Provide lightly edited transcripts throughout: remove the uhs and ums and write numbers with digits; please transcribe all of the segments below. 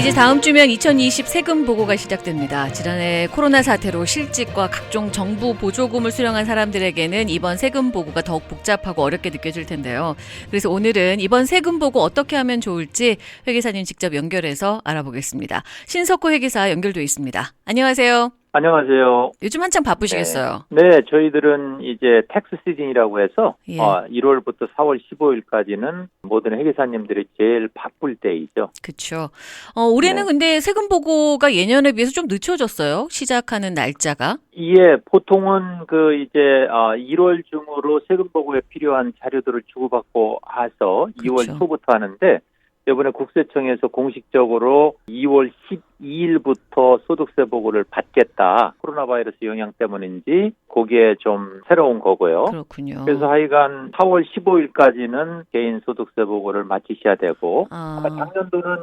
이제 다음 주면 2020 세금 보고가 시작됩니다. 지난해 코로나 사태로 실직과 각종 정부 보조금을 수령한 사람들에게는 이번 세금 보고가 더욱 복잡하고 어렵게 느껴질 텐데요. 그래서 오늘은 이번 세금 보고 어떻게 하면 좋을지 회계사님 직접 연결해서 알아보겠습니다. 신석호 회계사 연결돼 있습니다. 안녕하세요. 안녕하세요. 요즘 한창 바쁘시겠어요? 네, 저희들은 이제 텍스 시즌이라고 해서 예. 1월부터 4월 15일까지는 모든 회계사님들이 제일 바쁠 때이죠. 그렇죠. 올해는 네. 근데 세금 보고가 예년에 비해서 좀 늦춰졌어요. 시작하는 날짜가. 예, 보통은 1월 중으로 세금 보고에 필요한 자료들을 주고받고 해서 2월 그쵸. 초부터 하는데 이번에 국세청에서 공식적으로 2월 12일부터 소득세 보고를 받겠다. 코로나 바이러스 영향 때문인지 그게 좀 새로운 거고요. 그렇군요. 그래서 하여간 4월 15일까지는 개인 소득세 보고를 마치셔야 되고 작년도는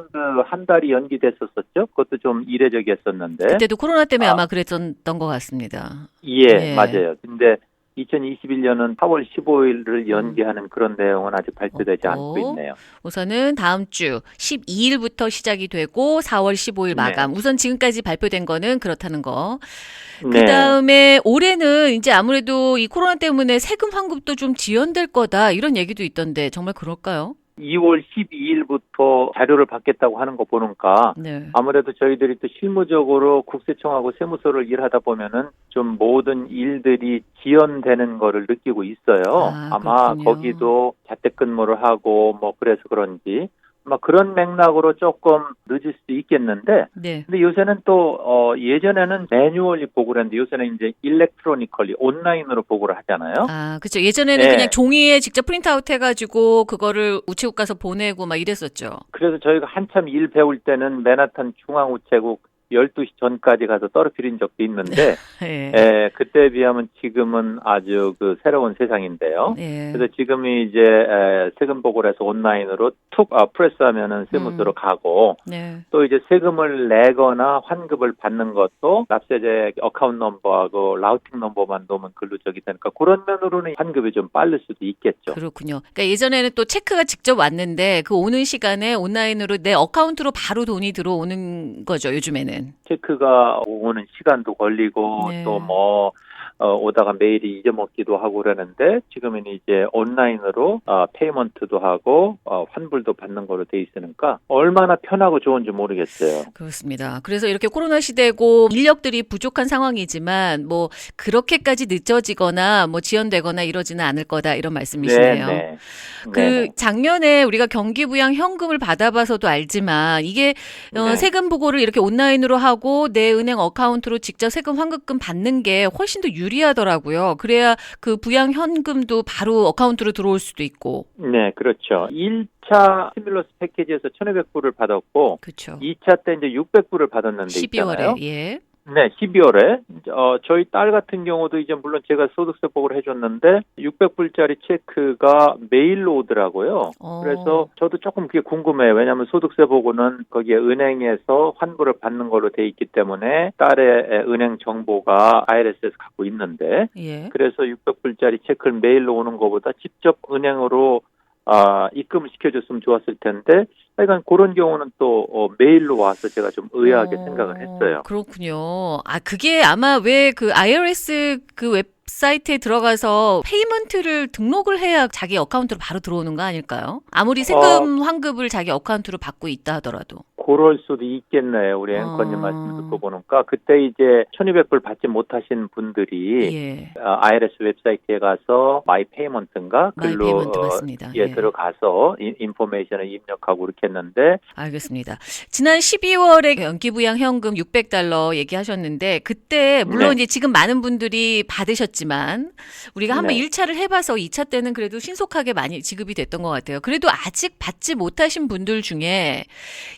한 달이 연기됐었죠. 그것도 좀 이례적이었었는데. 그때도 코로나 때문에 아마 그랬던 것 같습니다. 예, 맞아요. 근데 2021년은 4월 15일을 연기하는 그런 내용은 아직 발표되지 않고 있네요. 우선은 다음 주 12일부터 시작이 되고 4월 15일 마감. 우선 지금까지 발표된 거는 그렇다는 거. 그다음에 올해는 이제 아무래도 이 코로나 때문에 세금 환급도 좀 지연될 거다 이런 얘기도 있던데 정말 그럴까요? 2월 12일부터 자료를 받겠다고 하는 거 보니까 아무래도 저희들이 또 실무적으로 국세청하고 세무서를 일하다 보면은 좀 모든 일들이 지연되는 거를 느끼고 있어요. 아마 그렇군요. 거기도 자택근무를 하고 뭐 그래서 그런지 막 그런 맥락으로 조금 늦을 수도 있겠는데, 근데 요새는 또 예전에는 매뉴얼리 보고를 했는데 요새는 이제 일렉트로니컬리 온라인으로 보고를 하잖아요. 그렇죠. 예전에는 그냥 종이에 직접 프린트아웃 해가지고 그거를 우체국 가서 보내고 막 이랬었죠. 그래서 저희가 한참 일 배울 때는 맨하탄 중앙우체국 12시 전까지 가서 떨어뜨린 적도 있는데 그때에 비하면 지금은 아주 새로운 세상인데요. 그래서 지금이 이제 세금 보고를 해서 온라인으로 툭 프레스하면은 세무서로 가고 또 이제 세금을 내거나 환급을 받는 것도 납세자의 어카운트 넘버하고 라우팅 넘버만 놓으면 근로적이 되니까 그런 면으로는 환급이 좀 빠를 수도 있겠죠. 그렇군요. 그러니까 예전에는 또 체크가 직접 왔는데 그 오는 시간에 온라인으로 내 어카운트로 바로 돈이 들어오는 거죠, 요즘에는. 체크가 오는 시간도 걸리고 또 오다가 메일이 잊어먹기도 하고 그러는데 지금은 이제 온라인으로 페이먼트도 하고 환불도 받는 거로 돼 있으니까 얼마나 편하고 좋은지 모르겠어요. 그렇습니다. 그래서 이렇게 코로나 시대고 인력들이 부족한 상황이지만 뭐 그렇게까지 늦어지거나 뭐 지연되거나 이러지는 않을 거다 이런 말씀이시네요. 작년에 우리가 경기부양 현금을 받아봐서도 알지만 이게 세금 보고를 이렇게 온라인으로 하고 내 은행 어카운트로 직접 세금 환급금 받는 게 훨씬 더 유리하더라고요. 그래야 그 부양 현금도 바로 어카운트로 들어올 수도 있고. 네, 그렇죠. 1차 스timulus 패키지에서 1,500불을 받았고 2차 때 이제 600불을 받았는데 12월에 있잖아요. 네, 12월에 저희 딸 같은 경우도 이제 물론 제가 소득세 보고를 해줬는데 600불짜리 체크가 메일로 오더라고요. 그래서 저도 조금 그게 궁금해요. 왜냐하면 소득세 보고는 거기에 은행에서 환불을 받는 걸로 돼 있기 때문에 딸의 은행 정보가 IRS에서 갖고 있는데 그래서 600불짜리 체크를 메일로 오는 것보다 직접 은행으로 입금을 시켜줬으면 좋았을 텐데 하여간 그런 경우는 또 메일로 와서 제가 좀 의아하게 생각을 했어요. 그렇군요. 그게 아마 왜 그 IRS 그 웹사이트에 들어가서 페이먼트를 등록을 해야 자기 어카운트로 바로 들어오는 거 아닐까요? 아무리 세금 환급을 자기 어카운트로 받고 있다 하더라도. 그럴 수도 있겠네요. 우리 앵커님 말씀 듣고 보니까 그때 이제 1,200불 받지 못하신 분들이 IRS 웹사이트에 가서 마이 페이먼트인가 글로 들어가서 인포메이션을 입력하고 그렇게 했는데. 알겠습니다. 지난 12월에 연기부양 현금 $600 얘기하셨는데 그때 물론 이제 지금 많은 분들이 받으셨지만 우리가 한번 1차를 해봐서 2차 때는 그래도 신속하게 많이 지급이 됐던 것 같아요. 그래도 아직 받지 못하신 분들 중에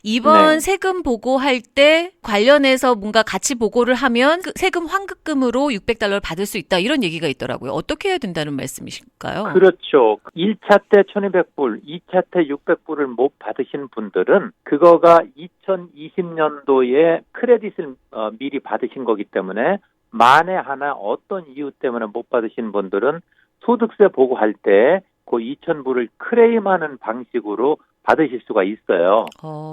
이번 세금 보고할 때 관련해서 뭔가 같이 보고를 하면 그 세금 환급금으로 $600를 받을 수 있다 이런 얘기가 있더라고요. 어떻게 해야 된다는 말씀이실까요? 그렇죠. 1차 때 1,200불, 2차 때 600불을 못 받으신 분들은 그거가 2020년도에 크레딧을 미리 받으신 거기 때문에 만에 하나 어떤 이유 때문에 못 받으신 분들은 소득세 보고할 때 그 2,000불을 클레임하는 방식으로 받으실 수가 있어요.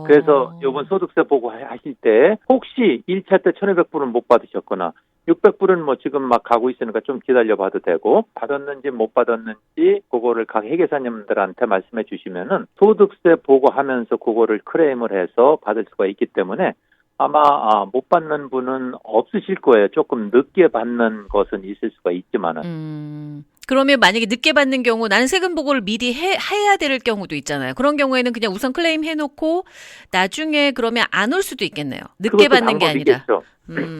그래서 이번 소득세 보고 하실 때 혹시 1차 때 1,200불은 못 받으셨거나 600불은 뭐 지금 막 가고 있으니까 좀 기다려봐도 되고 받았는지 못 받았는지 그거를 각 회계사님들한테 말씀해 주시면은 소득세 보고하면서 그거를 클레임을 해서 받을 수가 있기 때문에 아마 못 받는 분은 없으실 거예요. 조금 늦게 받는 것은 있을 수가 있지만은. 그러면 만약에 늦게 받는 경우 나는 세금 보고를 미리 해야 될 경우도 있잖아요. 그런 경우에는 그냥 우선 클레임 해놓고 나중에 그러면 안 올 수도 있겠네요. 늦게 받는 게 아니라.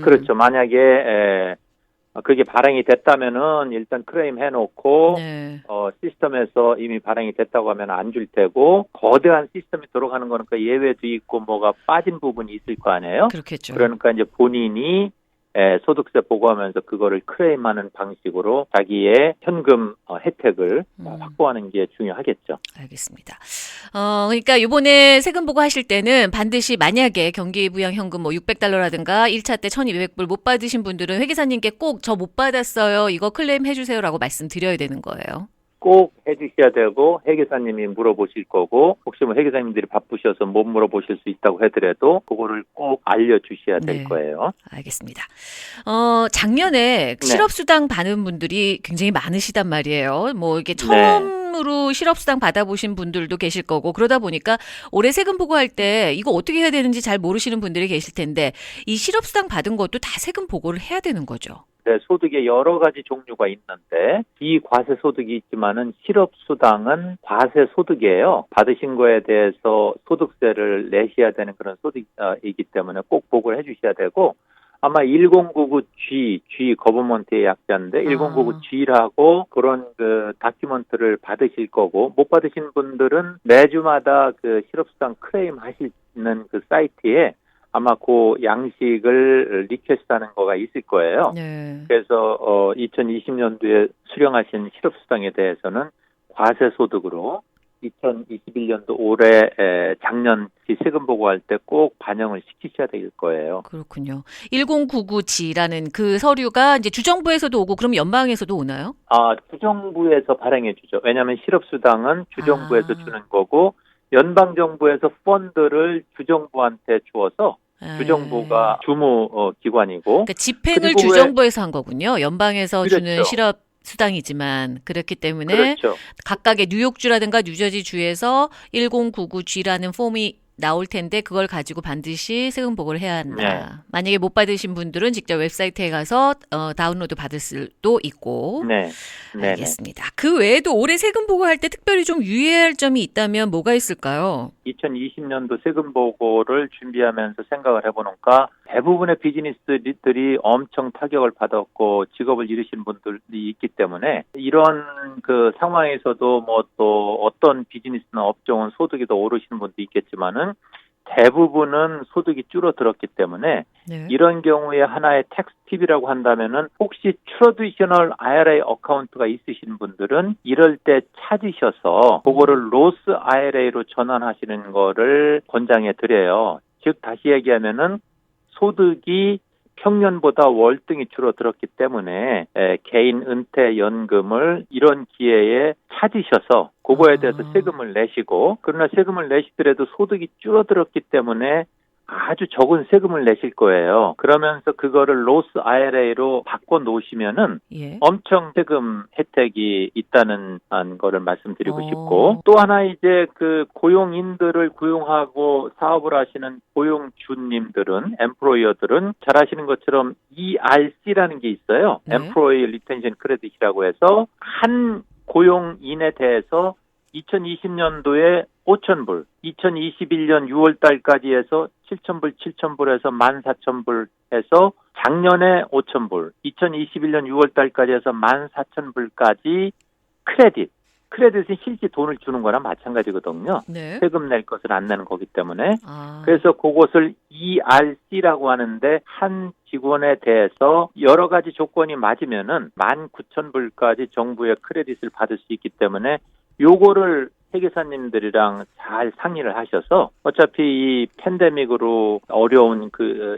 그렇죠. 만약에 그게 발행이 됐다면은 일단 클레임 해놓고 네. 시스템에서 이미 발행이 됐다고 하면 안 줄 테고 거대한 시스템이 돌아가는 거니까 예외도 있고 뭐가 빠진 부분이 있을 거 아니에요. 그렇겠죠. 그러니까 이제 본인이 소득세 보고하면서 그거를 클레임하는 방식으로 자기의 현금 혜택을 확보하는 게 중요하겠죠. 알겠습니다. 그러니까 이번에 세금 보고하실 때는 반드시 만약에 경기부양현금 뭐 600달러라든가 1차 때 1,200불 못 받으신 분들은 회계사님께 꼭 저 못 받았어요. 이거 클레임 해주세요라고 말씀드려야 되는 거예요. 꼭 해주셔야 되고 회계사님이 물어보실 거고 혹시 뭐 회계사님들이 바쁘셔서 못 물어보실 수 있다고 하더라도 그거를 꼭 알려주셔야 될 거예요. 알겠습니다. 작년에 실업수당 받는 분들이 굉장히 많으시단 말이에요. 뭐 이게 처음으로 실업수당 받아보신 분들도 계실 거고 그러다 보니까 올해 세금 보고할 때 이거 어떻게 해야 되는지 잘 모르시는 분들이 계실 텐데 이 실업수당 받은 것도 다 세금 보고를 해야 되는 거죠. 네, 소득에 여러 가지 종류가 있는데 비과세 소득이 있지만은 실업수당은 과세 소득이에요. 받으신 거에 대해서 소득세를 내셔야 되는 그런 소득이기 때문에 꼭 보고를 해주셔야 되고 아마 1099G 거버먼트의 약자인데 1099G라고 그런 그 다큐멘트를 받으실 거고 못 받으신 분들은 매주마다 그 실업수당 클레임 하시는 그 사이트에 아마 그 양식을 리퀘스트하는 거가 있을 거예요. 네. 그래서 2020년도에 수령하신 실업수당에 대해서는 과세소득으로 2021년도 올해 작년 세금 보고할 때 꼭 반영을 시키셔야 될 거예요. 그렇군요. 1099G라는 그 서류가 이제 주정부에서도 오고 그럼 연방에서도 오나요? 주정부에서 발행해 주죠. 왜냐하면 실업수당은 주정부에서 주는 거고 연방정부에서 펀드를 주정부한테 주어서 주정부가 주무 기관이고 그러니까 집행을 주정부에서 한 거군요. 연방에서 그렇죠. 주는 실업 수당이지만 그렇기 때문에 그렇죠. 각각의 뉴욕주라든가 뉴저지주에서 1099G라는 폼이 나올 텐데 그걸 가지고 반드시 세금 보고를 해야 한다. 네. 만약에 못 받으신 분들은 직접 웹사이트에 가서 다운로드 받을 수도 있고. 네. 알겠습니다. 그 외에도 올해 세금 보고할 때 특별히 좀 유의해야 할 점이 있다면 뭐가 있을까요? 2020년도 세금 보고를 준비하면서 생각을 해보니까 대부분의 비즈니스들이 엄청 타격을 받았고 직업을 잃으신 분들이 있기 때문에 이런 그 상황에서도 뭐 또 어떤 비즈니스나 업종은 소득이 더 오르시는 분도 있겠지만은 대부분은 소득이 줄어들었기 때문에 이런 경우에 하나의 텍스 팁이라고 한다면은 혹시 트래디셔널 IRA 어카운트가 있으신 분들은 이럴 때 찾으셔서 그거를 로스 IRA로 전환하시는 거를 권장해 드려요. 즉 다시 얘기하면은 소득이 평년보다 월등히 줄어들었기 때문에 개인 은퇴 연금을 이런 기회에 찾으셔서 그거에 대해서 세금을 내시고 그러나 세금을 내시더라도 소득이 줄어들었기 때문에 아주 적은 세금을 내실 거예요. 그러면서 그거를 로스 IRA로 바꿔 놓으시면은 엄청 세금 혜택이 있다는 거를 말씀드리고 싶고 또 하나 이제 그 고용인들을 고용하고 사업을 하시는 고용주님들은 엠플로이어들은 잘 아시는 것처럼 ERC라는 게 있어요. Employee Retention Credit이라고 해서 한 고용인에 대해서 2020년도에 5,000불, 2021년 6월 달까지 해서 7,000불에서 14,000불 해서 작년에 5,000불, 2021년 6월 달까지 해서 14,000불까지 크레딧은 실제 돈을 주는 거랑 마찬가지거든요. 세금 낼 것을 안 내는 거기 때문에. 그래서 그것을 ERC라고 하는데 한 직원에 대해서 여러 가지 조건이 맞으면은 19,000불까지 정부의 크레딧을 받을 수 있기 때문에 요거를 회계사님들이랑 잘 상의를 하셔서 어차피 이 팬데믹으로 어려운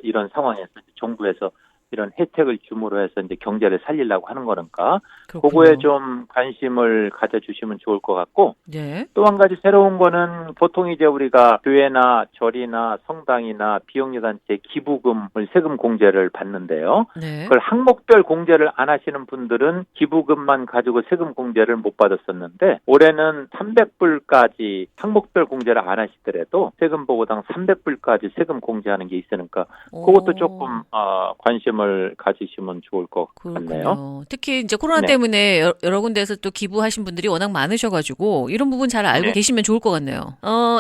이런 상황에서 정부에서 이런 혜택을 줌으로 해서 이제 경제를 살리려고 하는 거니까 그렇군요. 그거에 좀 관심을 가져주시면 좋을 것 같고 네. 또 한 가지 새로운 거는 보통 이제 우리가 교회나 절이나 성당이나 비영리단체 기부금을 세금 공제를 받는데요. 네. 그걸 항목별 공제를 안 하시는 분들은 기부금만 가지고 세금 공제를 못 받았었는데 올해는 300불까지 항목별 공제를 안 하시더라도 세금 보고당 300불까지 세금 공제하는 게 있으니까 그것도 조금 관심을 가지시면 좋을 것 같네요. 그렇군요. 특히 이제 코로나 네. 때문에 여러 군데에서 또 기부하신 분들이 워낙 많으셔가지고 이런 부분 잘 알고 네. 계시면 좋을 것 같네요.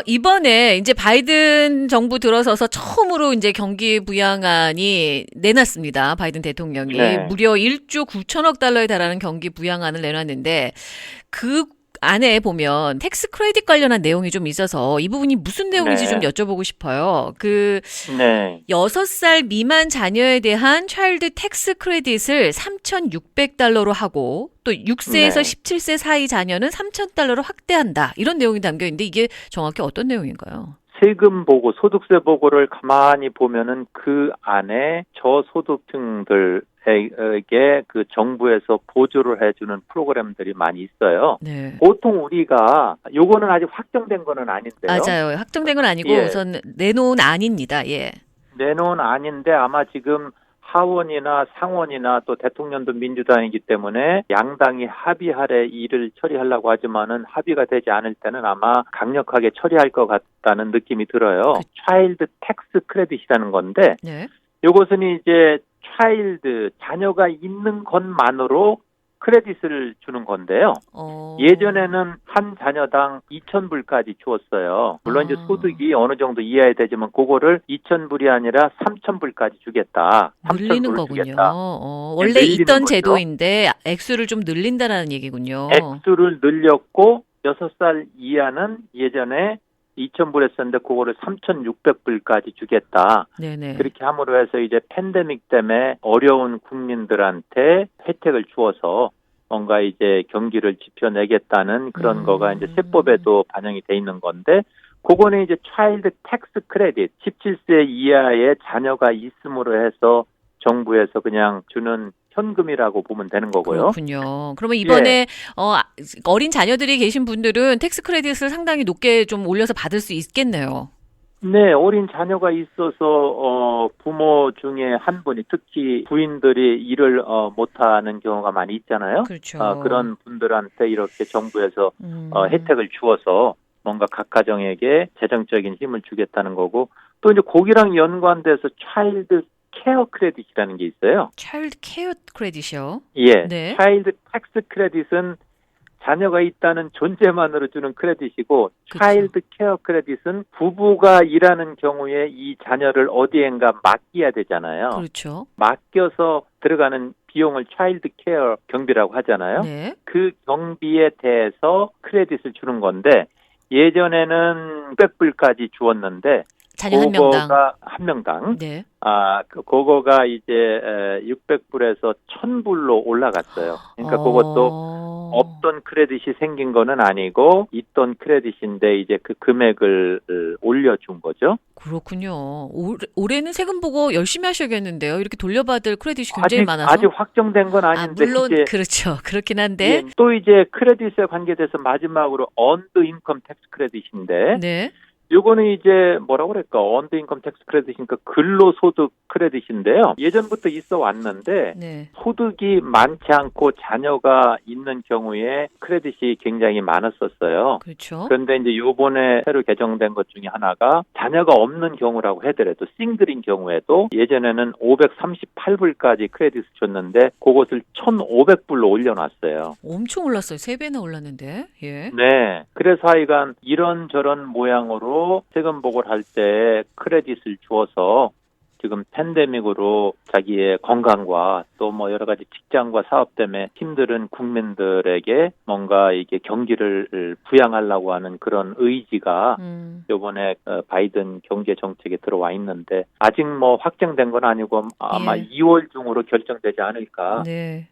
이번에 이제 바이든 정부 들어서서 처음으로 이제 경기 부양안이 내놨습니다. 바이든 대통령이 네. 무려 1조 9천억 달러에 달하는 경기 부양안을 내놨는데 그 안에 보면 텍스 크레딧 관련한 내용이 좀 있어서 이 부분이 무슨 내용인지 네. 좀 여쭤보고 싶어요. 그 네. 6살 미만 자녀에 대한 차일드 텍스 크레딧을 3,600달러로 하고 또 6세에서 네. 17세 사이 자녀는 3,000달러로 확대한다. 이런 내용이 담겨 있는데 이게 정확히 어떤 내용인가요? 세금 보고, 소득세 보고를 가만히 보면은 그 안에 저소득층들에게 그 정부에서 보조를 해주는 프로그램들이 많이 있어요. 네. 보통 우리가 요거는 아직 확정된 거는 아닌데요. 맞아요. 확정된 건 아니고 예. 우선 내놓은 안입니다. 예. 내놓은 아닌데 아마 지금 하원이나 상원이나 또 대통령도 민주당이기 때문에 양당이 합의하에 일을 처리하려고 하지만은 합의가 되지 않을 때는 아마 강력하게 처리할 것 같다는 느낌이 들어요. 차일드 텍스 크레딧이라는 건데 네. 이것은 이제 차일드 자녀가 있는 것만으로 크레딧을 주는 건데요. 예전에는 한 자녀당 2,000불까지 주었어요. 물론 이제 소득이 어느 정도 이해야 되지만 그거를 2,000불이 아니라 3,000불까지 주겠다. 늘리는 3,000불을 거군요. 주겠다. 원래 늘리는 있던 거죠. 제도인데 액수를 좀 늘린다라는 얘기군요. 액수를 늘렸고 6살 이하는 예전에 2,000불 했었는데 그거를 3,600불까지 주겠다. 네네. 그렇게 함으로 해서 이제 팬데믹 때문에 어려운 국민들한테 혜택을 주어서 뭔가 이제 경기를 지펴내겠다는 그런 거가 이제 세법에도 반영이 돼 있는 건데 그거는 이제 차일드 텍스 크레딧 17세 이하의 자녀가 있음으로 해서 정부에서 그냥 주는 현금이라고 보면 되는 거고요. 그렇군요. 그러면 이번에 어린 자녀들이 계신 분들은 텍스 크레딧을 상당히 높게 좀 올려서 받을 수 있겠네요. 네, 어린 자녀가 있어서 부모 중에 한 분이 특히 부인들이 일을 못하는 경우가 많이 있잖아요. 그렇죠. 그런 분들한테 이렇게 정부에서 혜택을 주어서 뭔가 각 가정에게 재정적인 힘을 주겠다는 거고 또 이제 거기랑 연관돼서 차일드 케어 크레딧이라는 게 있어요. 차일드 케어 크레딧이요? 예. 네. 차일드 텍스 크레딧은 자녀가 있다는 존재만으로 주는 크레딧이고 차일드 케어 크레딧은 부부가 일하는 경우에 이 자녀를 어디엔가 맡겨야 되잖아요. 그렇죠. 맡겨서 들어가는 비용을 차일드 케어 경비라고 하잖아요. 네. 그 경비에 대해서 크레딧을 주는 건데 예전에는 600불까지 주었는데 자녀 한 명당. 그거가 한 명당. 네. 그거가 이제 600불에서 1,000불로 올라갔어요. 그러니까 그것도 없던 크레딧이 생긴 거는 아니고 있던 크레딧인데 이제 그 금액을 올려준 거죠. 그렇군요. 올해는 세금 보고 열심히 하셔야겠는데요. 이렇게 돌려받을 크레딧이 굉장히 많아서. 아직 확정된 건 아닌데. 물론 이제 그렇죠. 그렇긴 한데. 또 이제 크레딧에 관계돼서 마지막으로 언드 인컴 텍스 크레딧인데. 네. 요거는 이제 뭐라고 그럴까? 언더 인컴 텍스 크레딧이니까 근로소득 크레딧인데요. 예전부터 있어 왔는데 네. 소득이 많지 않고 자녀가 있는 경우에 크레딧이 굉장히 많았었어요. 그렇죠. 그런데 이제 요번에 새로 개정된 것 중에 하나가 자녀가 없는 경우라고 하더라도 싱글인 경우에도 예전에는 538불까지 크레딧을 줬는데 그것을 1,500불로 올려놨어요. 엄청 올랐어요. 3배나 올랐는데. 예. 네. 그래서 하여간 이런저런 모양으로 세금 보고를 할 때 크레딧을 주어서 지금 팬데믹으로 자기의 건강과 또 뭐 여러 가지 직장과 사업 때문에 힘든 국민들에게 뭔가 이게 경기를 부양하려고 하는 그런 의지가 이번에 바이든 경제 정책에 들어와 있는데 아직 뭐 확정된 건 아니고 아마 2월 중으로 결정되지 않을까. 네.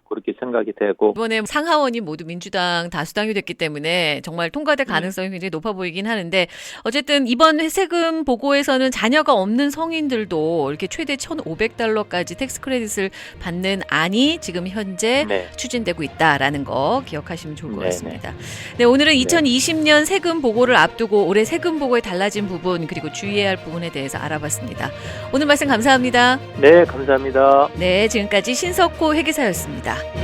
그렇게 생각이 되고 이번에 상하원이 모두 민주당 다수당이 됐기 때문에 정말 통과될 가능성이 굉장히 높아 보이긴 하는데 어쨌든 이번 세금 보고에서는 자녀가 없는 성인들도 없이도 이렇게 최대 $1,500까지 텍스 크레딧을 받는 안이 지금 현재 네. 추진되고 있다라는 거 기억하시면 좋을 것 네네. 같습니다. 네, 오늘은 2020년 세금 보고를 앞두고 올해 세금 보고에 달라진 부분 그리고 주의해야 할 부분에 대해서 알아봤습니다. 오늘 말씀 감사합니다. 네, 감사합니다. 네, 지금까지 신석호 회계사였습니다.